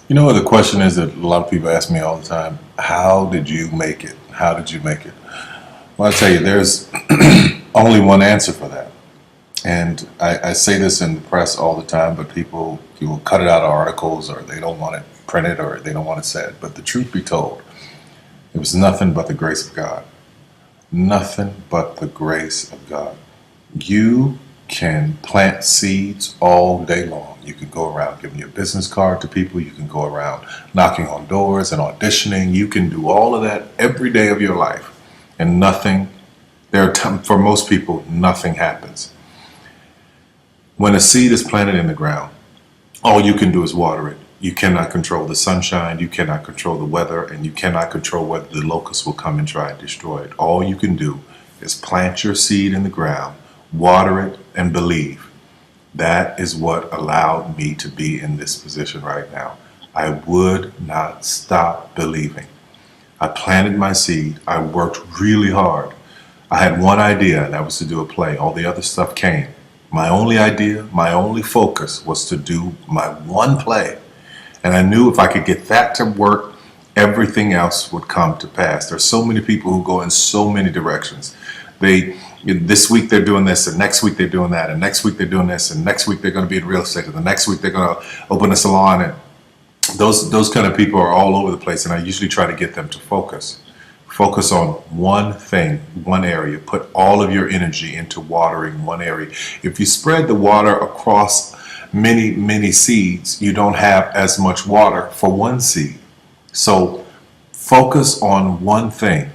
You know what the question is that a lot of people ask me all the time? How did you make it? How did you make it? Well, I tell you, there's only one answer for that. And I say this in the press all the time, but people will cut it out of articles or they don't want it printed or they don't want it said. But the truth be told, it was nothing but the grace of God. Nothing but the grace of God. You can plant seeds all day long. You can go around giving your business card to people. You can go around knocking on doors and auditioning. You can do all of that every day of your life. And nothing, for most people, nothing happens. When a seed is planted in the ground, all you can do is water it. You cannot control the sunshine, you cannot control the weather, and you cannot control whether the locusts will come and try and destroy it. All you can do is plant your seed in the ground, water it, and believe. That is what allowed me to be in this position right now. I would not stop believing. I planted my seed. I worked really hard. I had one idea, and that was to do a play. All the other stuff came. My only idea, my only focus was to do my one play. And I knew if I could get that to work, everything else would come to pass. There's so many people who go in so many directions. This week they're doing this, and next week they're doing that, and next week they're doing this, and next week they're going to be in real estate, and the next week they're going to open a salon. And those kind of people are all over the place, and I usually try to get them to focus. Focus on one thing, one area. Put all of your energy into watering one area. If you spread the water across many seeds, you don't have as much water for one seed. So focus on one thing.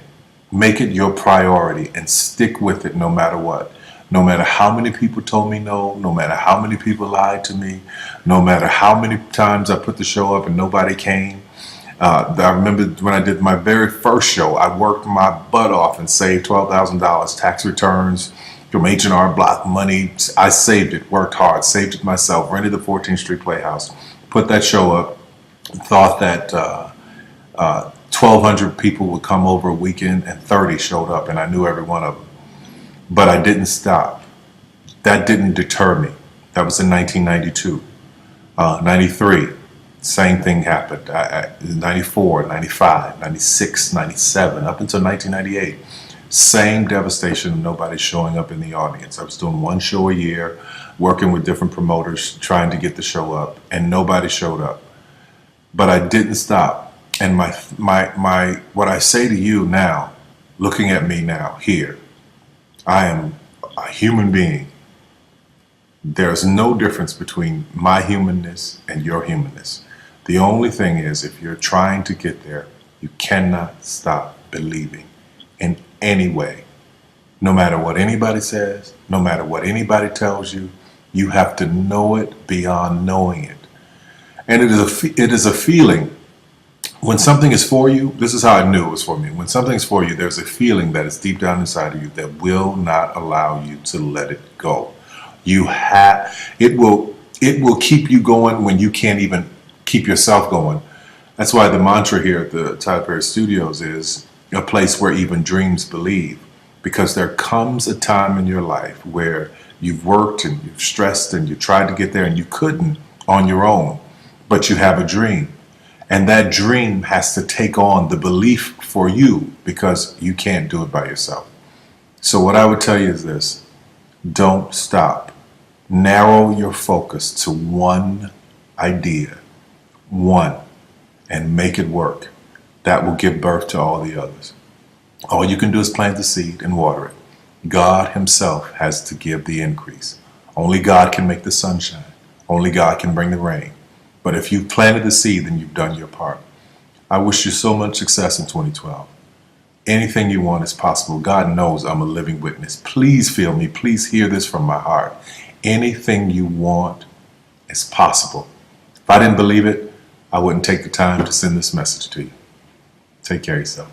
Make it your priority and stick with it no matter what. No matter how many people told me no, no matter how many people lied to me, no matter how many times I put the show up and nobody came. I remember when I did my very first show, I worked my butt off and saved $12,000 tax returns from H&R Block money. I saved it, worked hard, saved it myself, rented the 14th Street Playhouse, put that show up, thought that 1,200 people would come over a weekend, and 30 showed up, and I knew every one of them. But I didn't stop. That didn't deter me. That was in 1992. 93, same thing happened. 94, 95, 96, 97, up until 1998. Same devastation, nobody showing up in the audience. I was doing one show a year, working with different promoters, trying to get the show up, and nobody showed up. But I didn't stop. And what I say to you now, looking at me now, here, I am a human being. There's no difference between my humanness and your humanness. The only thing is, if you're trying to get there, you cannot stop believing in any way. No matter what anybody says, no matter what anybody tells you, you have to know it beyond knowing it. And it is a feeling. When something is for you, this is how I knew it was for me. When something's for you, there's a feeling that is deep down inside of you that will not allow you to let it go. It will keep you going when you can't even keep yourself going. That's why the mantra here at the Tyler Perry Studios is a place where even dreams believe. Because there comes a time in your life where you've worked and you've stressed and you tried to get there and you couldn't on your own, but you have a dream. And that dream has to take on the belief for you because you can't do it by yourself. So what I would tell you is this: don't stop. Narrow your focus to one idea, one, and make it work. That will give birth to all the others. All you can do is plant the seed and water it. God himself has to give the increase. Only God can make the sunshine. Only God can bring the rain. But if you've planted the seed, then you've done your part. I wish you so much success in 2012. Anything you want is possible. God knows I'm a living witness. Please feel me. Please hear this from my heart. Anything you want is possible. If I didn't believe it, I wouldn't take the time to send this message to you. Take care of yourself.